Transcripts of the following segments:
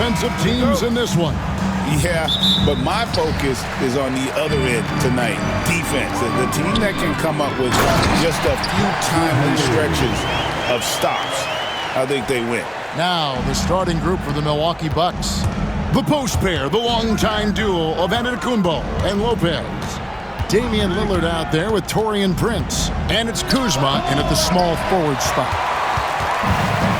offensive teams in this one. Yeah, but my focus is on the other end tonight, defense. The team that can come up with just a few timely stretches of stops, I think they win. Now, the starting group for the Milwaukee Bucks. The post pair, the longtime duo of Antetokounmpo and Lopez. Damian Lillard out there with Taurean Prince. And it's Kuzma in at the small forward spot.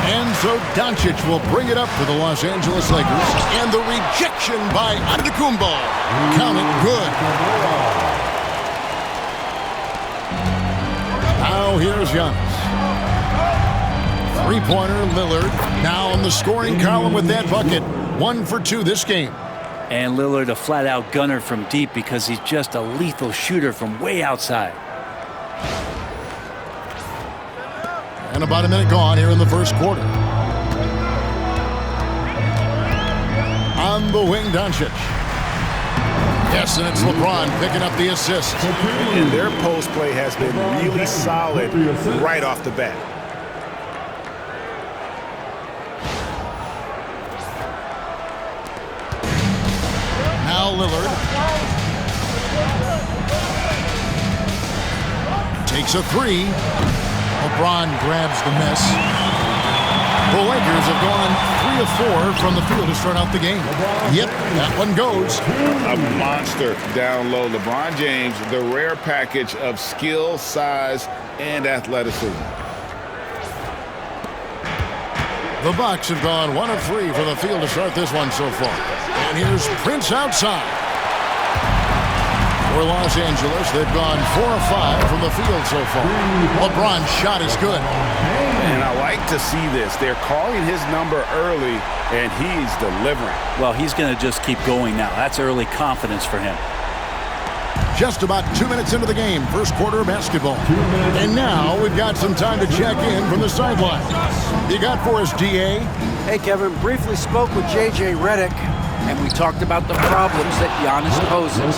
And so Doncic will bring it up for the Los Angeles Lakers. And the rejection by Antetokounmpo. Count it good. Now here's Giannis. Three-pointer, Lillard. Now on the scoring column with that bucket. 1 for 2 this game. And Lillard a flat-out gunner from deep because he's just a lethal shooter from way outside. And about a minute gone here in the first quarter. On the wing, Doncic. Yes, and it's LeBron picking up the assist. And their post play has been really solid right off the bat. Now Lillard. Takes a three. LeBron grabs the miss. The Lakers have gone 3 of 4 from the field to start out the game. Yep, that one goes. A monster down low. LeBron James, the rare package of skill, size, and athleticism. The Bucks have gone 1 of 3 from the field to start this one so far. And here's Prince outside. For Los Angeles, they've gone 4 of 5 from the field so far. LeBron's shot is good. And I like to see this. They're calling his number early, and he's delivering. Well, he's going to just keep going now. That's early confidence for him. Just about 2 minutes into the game, first quarter of basketball. And now we've got some time to check in from the sideline. You got for us, DA? Hey, Kevin, briefly spoke with J.J. Redick, and we talked about the problems that Giannis poses.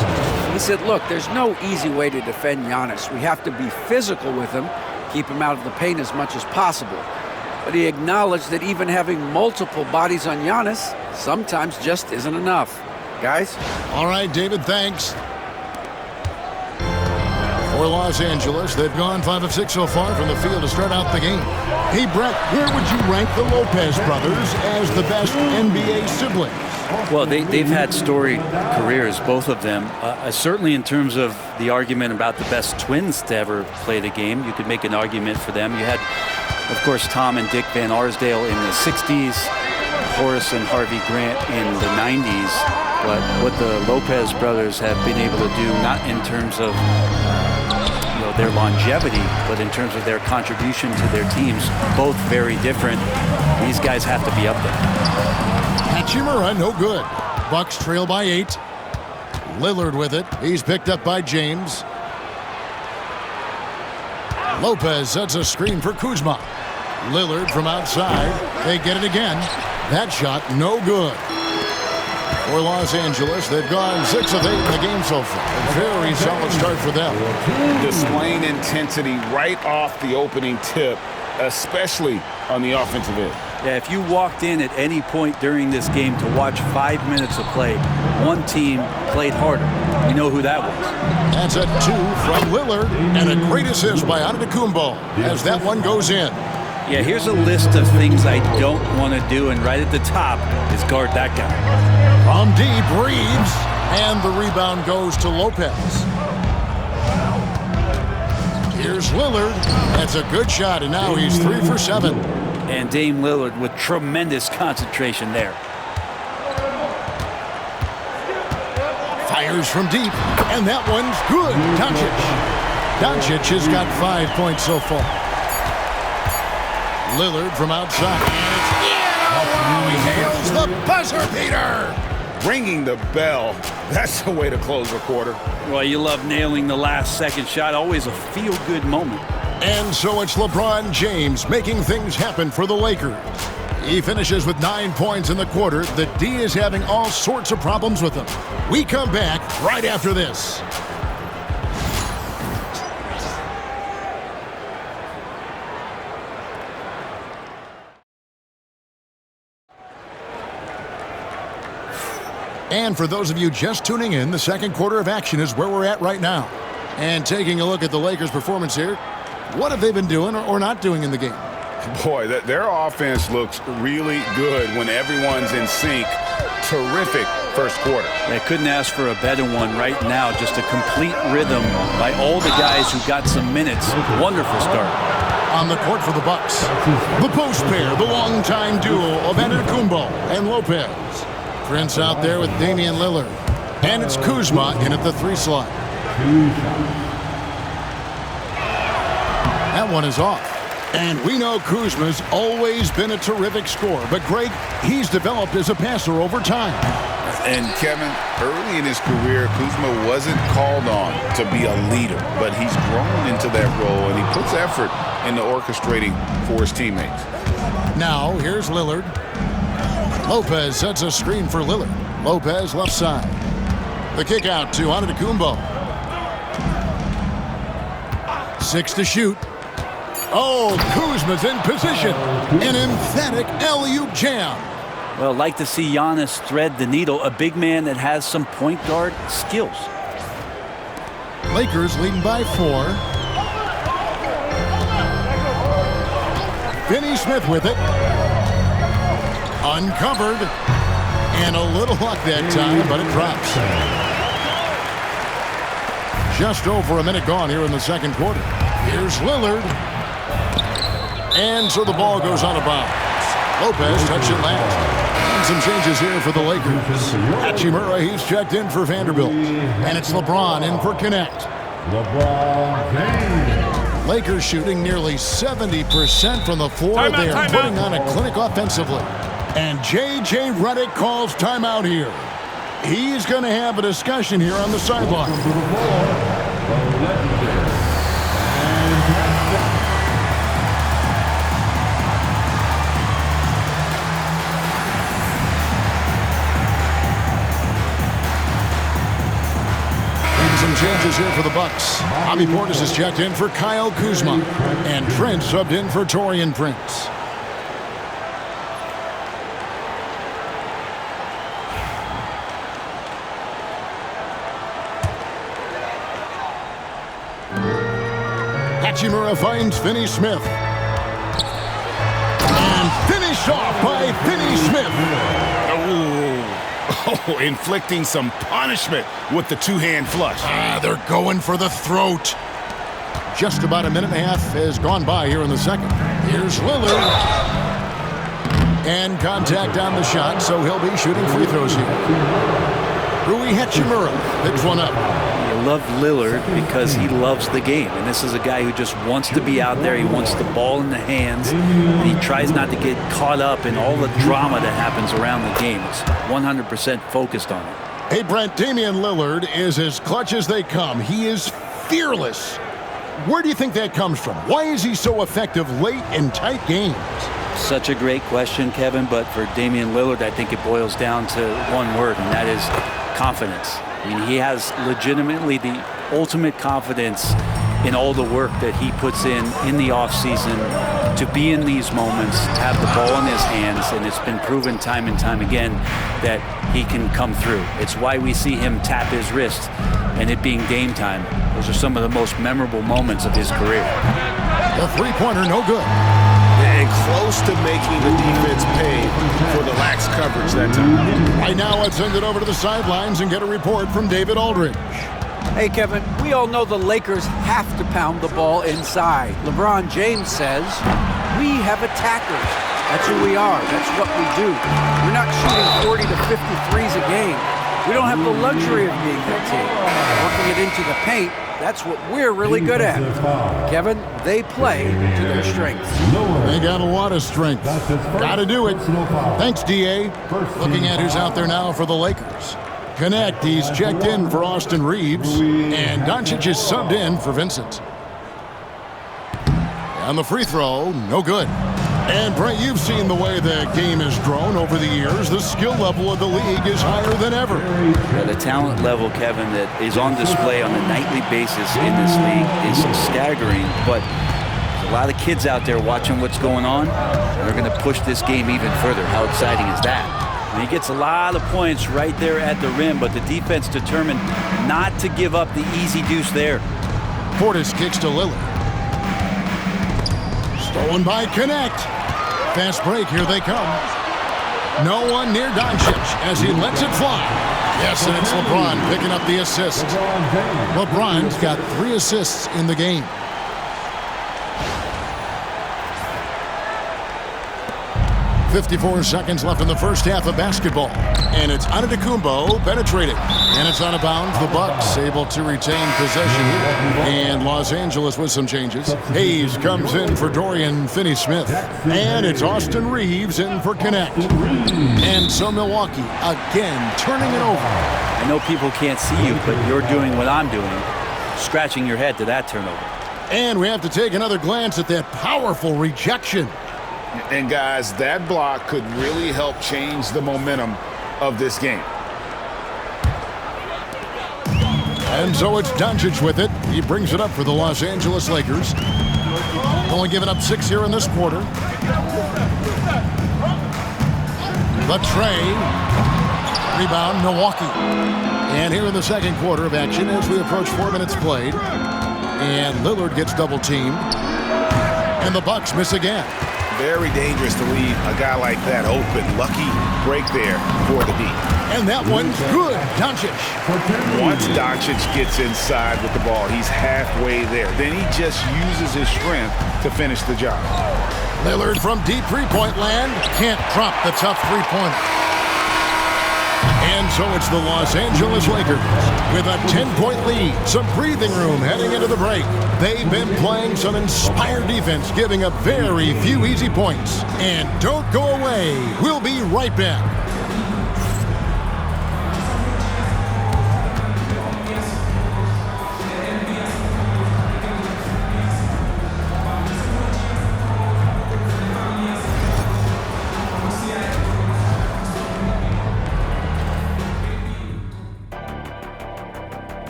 He said, look, there's no easy way to defend Giannis. We have to be physical with him, keep him out of the paint as much as possible. But he acknowledged that even having multiple bodies on Giannis sometimes just isn't enough. Guys? All right, David, thanks. For Los Angeles, they've gone 5 of 6 so far from the field to start out the game. Hey, Brett, where would you rank the Lopez brothers as the best NBA siblings? Well, they've had storied careers, both of them. Certainly in terms of the argument about the best twins to ever play the game, you could make an argument for them. You had, of course, Tom and Dick Van Arsdale in the 60s, Horace and Harvey Grant in the 90s. But what the Lopez brothers have been able to do, not in terms of their longevity, but in terms of their contribution to their teams, both very different. These guys have to be up there. Hachimura, no good. Bucks trail by 8. Lillard with it. He's picked up by James. Lopez sets a screen for Kuzma. Lillard from outside. They get it again. That shot, no good. For Los Angeles, they've gone 6 of 8 in the game so far. A very solid start for them. Displaying intensity right off the opening tip, especially on the offensive end. Yeah, if you walked in at any point during this game to watch 5 minutes of play, one team played harder. We know who that was. That's a 2 from Lillard, and a great assist by Antetokounmpo as that one goes in. Yeah, here's a list of things I don't want to do, and right at the top is guard that guy. From deep, Reeves, and the rebound goes to Lopez. Here's Lillard. That's a good shot, and now he's 3 for 7. And Dame Lillard with tremendous concentration there. Fires from deep, and that one's good. Doncic has got 5 points so far. Lillard from outside. He nails the buzzer beater. Ringing the bell. That's the way to close a quarter. Well, you love nailing the last second shot. Always a feel-good moment. And so it's LeBron James making things happen for the Lakers. He finishes with 9 points in the quarter. The D is having all sorts of problems with him. We come back right after this. And for those of you just tuning in, the second quarter of action is where we're at right now. And taking a look at the Lakers' performance here, what have they been doing or not doing in the game? Boy, their offense looks really good when everyone's in sync. Terrific first quarter. I couldn't ask for a better one right now. Just a complete rhythm by all the guys who got some minutes. Wonderful start. On the court for the Bucks, the post pair, the longtime duo of Antetokounmpo and Lopez. Prince out there with Damian Lillard. And it's Kuzma in at the 3 slot. That one is off. And we know Kuzma's always been a terrific scorer. But, Greg, he's developed as a passer over time. And, Kevin, early in his career, Kuzma wasn't called on to be a leader. But he's grown into that role, and he puts effort into orchestrating for his teammates. Now, here's Lillard. Lopez sets a screen for Lillard. Lopez left side. The kick out to Antetokounmpo. 6 to shoot. Oh, Kuzma's in position. An emphatic alley-oop jam. Well, like to see Giannis thread the needle, a big man that has some point guard skills. Lakers leading by 4. Finney Smith with it. Uncovered. And a little luck that time, but it drops. Just over a minute gone here in the second quarter. Here's Lillard. And so the ball goes out of bounds. Lopez touched it last. And some changes here for the Lakers. Hachimura, he's checked in for Vanderbilt. And it's LeBron in for Connect. Lakers shooting nearly 70% from the floor. They are putting on a clinic offensively. And J.J. Redick calls timeout here. He's going to have a discussion here on the sideline. Some changes here for the Bucks. Bobby Portis is checked in for Kyle Kuzma. And Trent subbed in for Taurean Prince. Hachimura finds Finney Smith. And finished off by Finney Smith. Oh, inflicting some punishment with the two-hand flush. They're going for the throat. Just about a minute and a half has gone by here in the second. Here's Lillard. And contact on the shot, so he'll be shooting free throws here. Rui Hachimura picks one up. You love Lillard because he loves the game. And this is a guy who just wants to be out there. He wants the ball in the hands. And he tries not to get caught up in all the drama that happens around the game. It's 100% focused on it. Hey, Brent, Damian Lillard is as clutch as they come. He is fearless. Where do you think that comes from? Why is he so effective late in tight games? Such a great question, Kevin. But for Damian Lillard, I think it boils down to one word, and that is confidence. I mean, he has legitimately the ultimate confidence in all the work that he puts in the offseason to be in these moments, to have the ball in his hands, and it's been proven time and time again that he can come through. It's why we see him tap his wrist and it being game time. Those are some of the most memorable moments of his career. The three-pointer, no good. And close to making the defense pay for the lax coverage that time. Right now, let's send it over to the sidelines and get a report from David Aldridge. Hey, Kevin, we all know the Lakers have to pound the ball inside. LeBron James says, we have attackers. That's who we are. That's what we do. We're not shooting 40 to 50 threes a game. We don't have the luxury of being that team. Working it into the paint, that's what we're really good at. Kevin, they play to their strengths. They got a lot of strength. Got to do it. Thanks, D.A. Looking at who's out there now for the Lakers. Connect, he's checked in for Austin Reeves. And Doncic is subbed in for Vincent. And the free throw, no good. And, Brent, you've seen the way the game has grown over the years. The skill level of the league is higher than ever. The talent level, Kevin, that is on display on a nightly basis in this league is staggering. But there's a lot of kids out there watching what's going on, and they're going to push this game even further. How exciting is that? And he gets a lot of points right there at the rim, but the defense determined not to give up the easy deuce there. Portis kicks to Lillard. Stolen by Connect. Fast break, here they come. No one near Doncic as he lets it fly. Yes, and it's LeBron picking up the assist. LeBron's got 3 assists in the game. .54 seconds left in the first half of basketball. And it's Antetokounmpo penetrating. And it's out of bounds. The Bucks able to retain possession here. And Los Angeles with some changes. Hayes comes in for Dorian Finney-Smith. And it's Austin Reeves in for Connect. And so Milwaukee again turning it over. I know people can't see you, but you're doing what I'm doing. Scratching your head to that turnover. And we have to take another glance at that powerful rejection. And guys, that block could really help change the momentum of this game. And so it's Doncic with it. He brings it up for the Los Angeles Lakers. Only giving up 6 here in this quarter. The tray. Rebound, Milwaukee. And here in the second quarter of action as we approach 4 minutes played. And Lillard gets double teamed. And the Bucks miss again. Very dangerous to leave a guy like that open. Lucky break there for the D. And that one's good. Doncic. Once Doncic gets inside with the ball, he's halfway there. Then he just uses his strength to finish the job. Lillard from deep three-point land. Can't drop the tough three-pointer. And so it's the Los Angeles Lakers with a 10-point lead. Some breathing room heading into the break. They've been playing some inspired defense, giving up very few easy points. And don't go away. We'll be right back.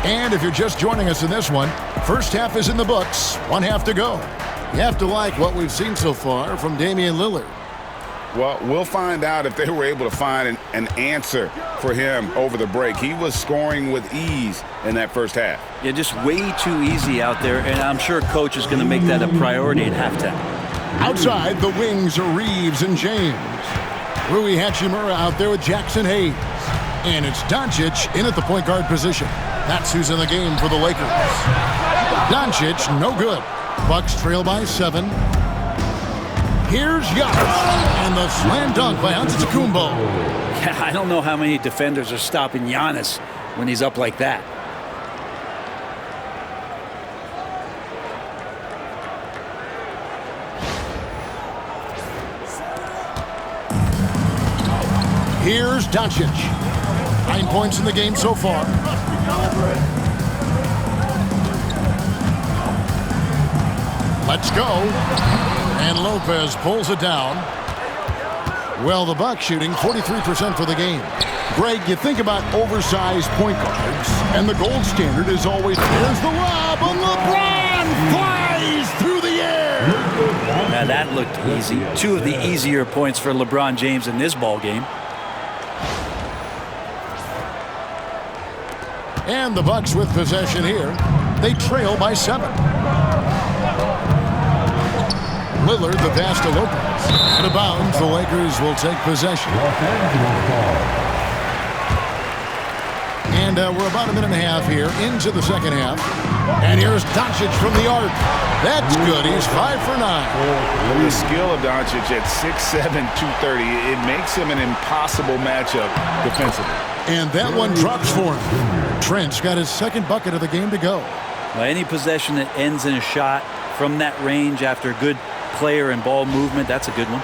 And if you're just joining us in this one, first half is in the books, 1 half to go. You have to like what we've seen so far from Damian Lillard. Well, we'll find out if they were able to find an answer for him over the break. He was scoring with ease in that first half. Yeah, just way too easy out there, and I'm sure coach is going to make that a priority at halftime. Outside, the wings are Reeves and James. Rui Hachimura out there with Jackson Hayes. And it's Doncic in at the point guard position. That's who's in the game for the Lakers. Doncic, no good. Bucks trail by 7. Here's Giannis. And the slam dunk by Antetokounmpo. Yeah, I don't know how many defenders are stopping Giannis when he's up like that. Here's Doncic. 9 points in the game so far. Let's go. And Lopez pulls it down. Well, the Bucks shooting 43% for the game. Greg, you think about oversized point guards, and the gold standard is always, here's the lob, and LeBron flies through the air. Now that looked easy. 2 of the easier points for LeBron James in this ball game. And the Bucks with possession here. They trail by 7. Lillard, the pass to Lopez. Out of bounds, the Lakers will take possession. And we're about a minute and a half here into the second half. And here's Doncic from the arc. That's good. He's 5 for 9. The skill of Doncic at 6'7", 230, it makes him an impossible matchup defensively. And that one drops for him. Trent's got his second bucket of the game to go. Well, any possession that ends in a shot from that range after good player and ball movement, that's a good one.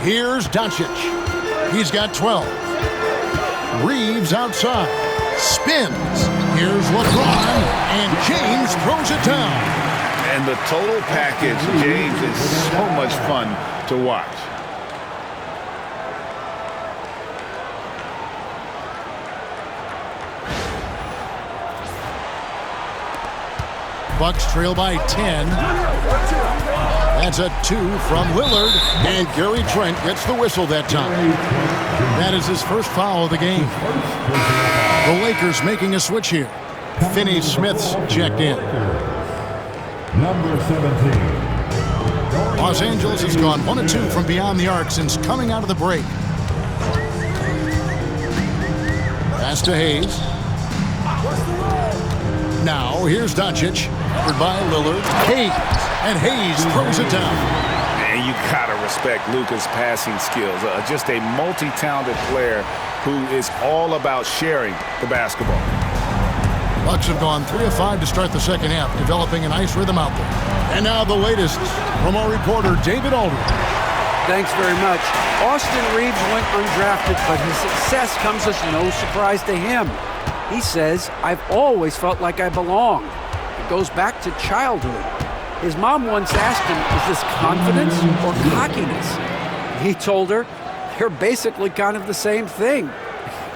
Here's Doncic. He's got 12. Reeves outside. Spins. Here's LeBron, and James throws it down. And the total package, James, is so much fun to watch. Bucks trail by 10. That's a 2 from Lillard, and Gary Trent gets the whistle that time. That is his first foul of the game. The Lakers making a switch here. Finney Smith's checked in. Number 17. Los Angeles has gone 1 of 2 from beyond the arc since coming out of the break. Pass to Hayes. Now here's Doncic, covered by Lillard. Hayes, and Hayes throws it down. And you gotta respect Luka's passing skills. Just a multi-talented player who is all about sharing the basketball. Bucks have gone 3 of 5 to start the second half, developing a nice rhythm out there. And now the latest from our reporter, David Aldridge. Thanks very much. Austin Reeves went undrafted, but his success comes as no surprise to him. He says, "I've always felt like I belong." It goes back to childhood. His mom once asked him, "Is this confidence or cockiness?" He told her, "They're basically kind of the same thing."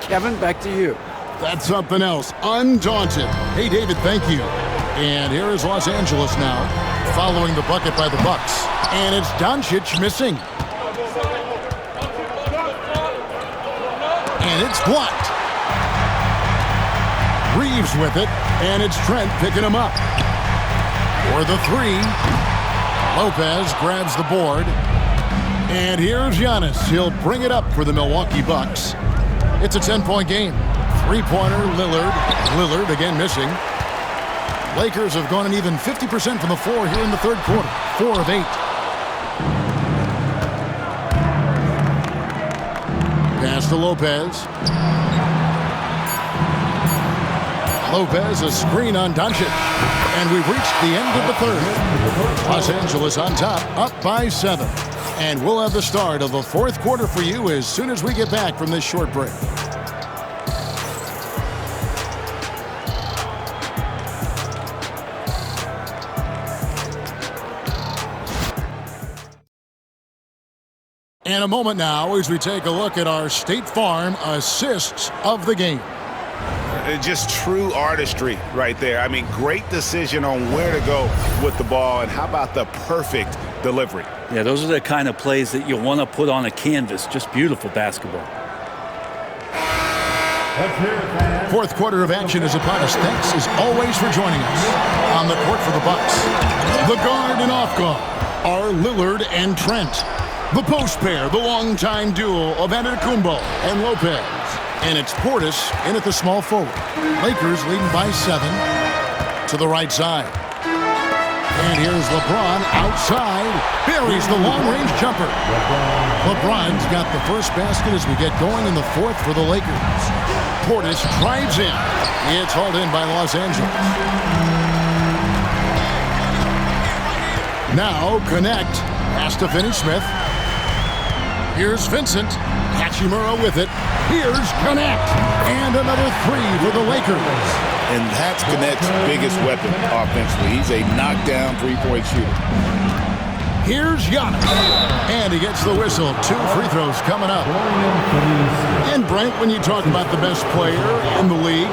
Kevin, back to you. That's something else. Undaunted. Hey, David, thank you. And here is Los Angeles now, following the bucket by the Bucks. And it's Doncic missing. And it's blocked. Reeves with it, and it's Trent picking him up. For the 3, Lopez grabs the board. And here's Giannis. He'll bring it up for the Milwaukee Bucks. It's a 10-point game. 3-pointer, Lillard. Lillard again missing. Lakers have gone an even 50% from the floor here in the third quarter. 4 of 8. Pass to Lopez. Lopez, a screen on Doncic. And we've reached the end of the third. Los Angeles on top, up by 7. And we'll have the start of the fourth quarter for you as soon as we get back from this short break. And a moment now as we take a look at our State Farm assists of the game. Just true artistry right there. I mean, great decision on where to go with the ball, and how about the perfect delivery? Yeah, those are the kind of plays that you want to put on a canvas. Just beautiful basketball. Fourth quarter of action is upon us. Thanks as always for joining us. On the court for the Bucks, the guard and off guard are Lillard and Trent. The post pair, the longtime duo of Antetokounmpo and Lopez. And it's Portis in at the small forward. Lakers leading by 7 to the right side. And here's LeBron outside. Buries the long-range jumper. LeBron's got the first basket as we get going in the fourth for the Lakers. Portis drives in. It's hauled in by Los Angeles. Now connect. Pass to Finney Smith. Here's Vincent. Hachimura with it. Here's Connect. And another 3 for the Lakers. And that's Connect's biggest weapon offensively. He's a knockdown three-point shooter. Here's Giannis. And he gets the whistle. 2 free throws coming up. And Brent, when you talk about the best player in the league,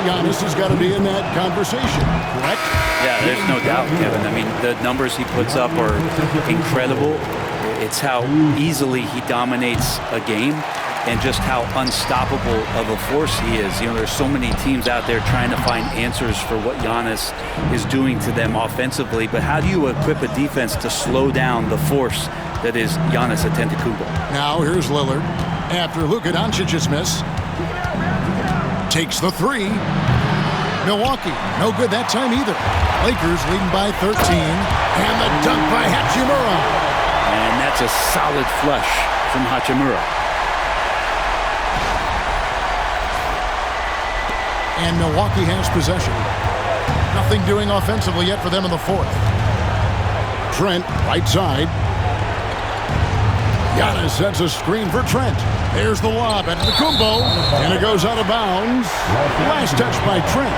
Giannis has got to be in that conversation, correct? Yeah, there's no doubt, Kevin. I mean, the numbers he puts up are incredible. It's how easily he dominates a game and just how unstoppable of a force he is. You know, there's so many teams out there trying to find answers for what Giannis is doing to them offensively, but how do you equip a defense to slow down the force that is Giannis Antetokounmpo? Now here's Lillard. After Luka Doncic's miss, takes the 3. Milwaukee, no good that time either. Lakers leading by 13. And the dunk by Hachimura. And that's a solid flush from Hachimura. And Milwaukee has possession. Nothing doing offensively yet for them in the fourth. Trent, right side. Giannis sets a screen for Trent. There's the lob at Antetokounmpo, and it goes out of bounds. Last touch by Trent.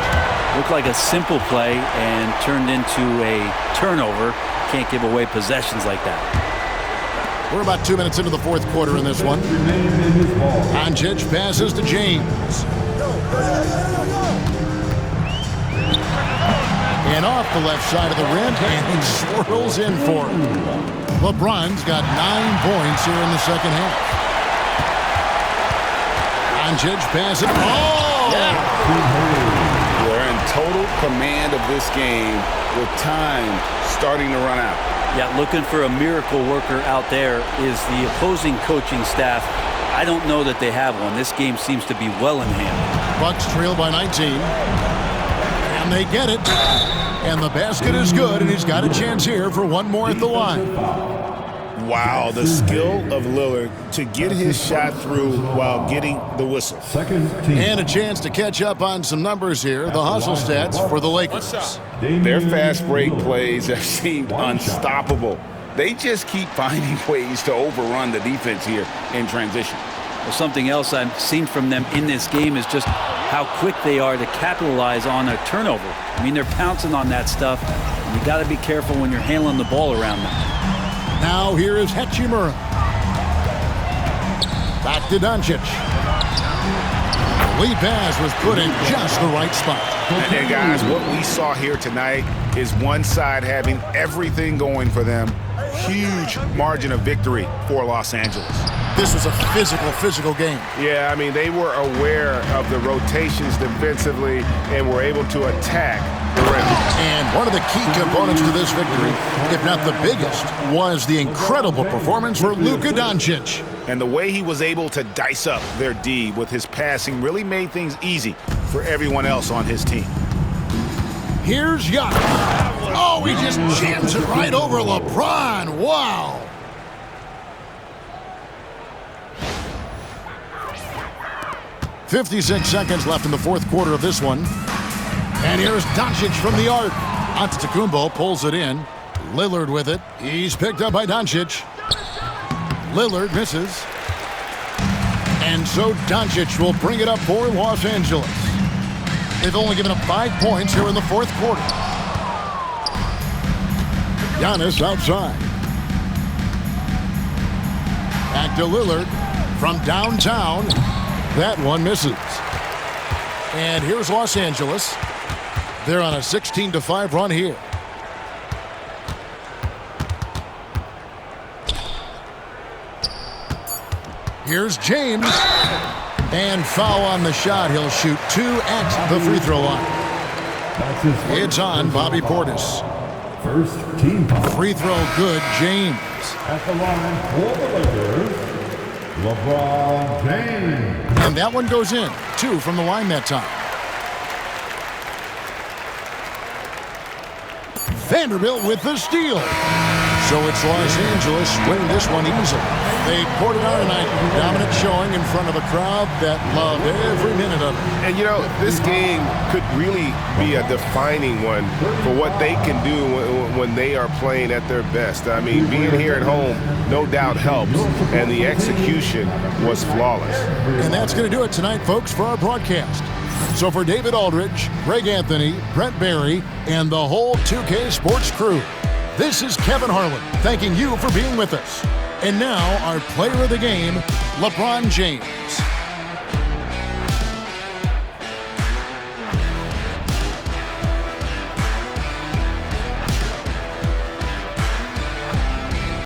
Looked like a simple play and turned into a turnover. Can't give away possessions like that. We're about 2 minutes into the fourth quarter in this one. Doncic passes to James. And off the left side of the rim, and he swirls in for it. LeBron's got 9 points here in the second half. Doncic passes. Oh! Yeah. They're in total command of this game with time starting to run out. Yeah, looking for a miracle worker out there is the opposing coaching staff. I don't know that they have one. This game seems to be well in hand. Bucks trail by 19. And they get it. And the basket is good, and he's got a chance here for one more at the line. Wow, the skill of Lillard to get his shot through while getting the whistle. And a chance to catch up on some numbers here, the hustle stats for the Lakers. Their fast break plays have seemed unstoppable. They just keep finding ways to overrun the defense here in transition. Well, something else I've seen from them in this game is just how quick they are to capitalize on a turnover. I mean, they're pouncing on that stuff. You got to be careful when you're handling the ball around them. Now here is Hachimura. Back to Doncic. Lead pass was put in just the right spot. And guys, what we saw here tonight is one side having everything going for them. Huge margin of victory for Los Angeles. This was a physical game. Yeah, I mean, they were aware of the rotations defensively and were able to attack the rim. And one of the key components to this victory, if not the biggest, was the incredible performance for Luka Doncic. And the way he was able to dice up their D with his passing really made things easy for everyone else on his team. Here's Giannis. Oh, he just jams it right over LeBron. Wow. .56 seconds left in the fourth quarter of this one. And here's Doncic from the arc. Antetokounmpo pulls it in. Lillard with it. He's picked up by Doncic. Lillard misses. And so Doncic will bring it up for Los Angeles. They've only given up 5 points here in the fourth quarter. Giannis outside. Back to Lillard from downtown. That one misses. And here's Los Angeles. They're on a 16-5 run here. Here's James. And foul on the shot. He'll shoot 2 at the free throw line. It's on Bobby Portis. First team foul. Free throw good, James. At the line for the Lakers, LeBron James. And that one goes in. 2 from the line that time. Vanderbilt with the steal. So it's Los Angeles winning this one easily. They poured it out tonight. Dominant showing in front of a crowd that loved every minute of it. And, you know, this game could really be a defining one for what they can do when they are playing at their best. I mean, being here at home no doubt helps, and the execution was flawless. And that's going to do it tonight, folks, for our broadcast. So for David Aldridge, Greg Anthony, Brent Barry, and the whole 2K Sports crew, this is Kevin Harlan thanking you for being with us. And now our player of the game, LeBron James.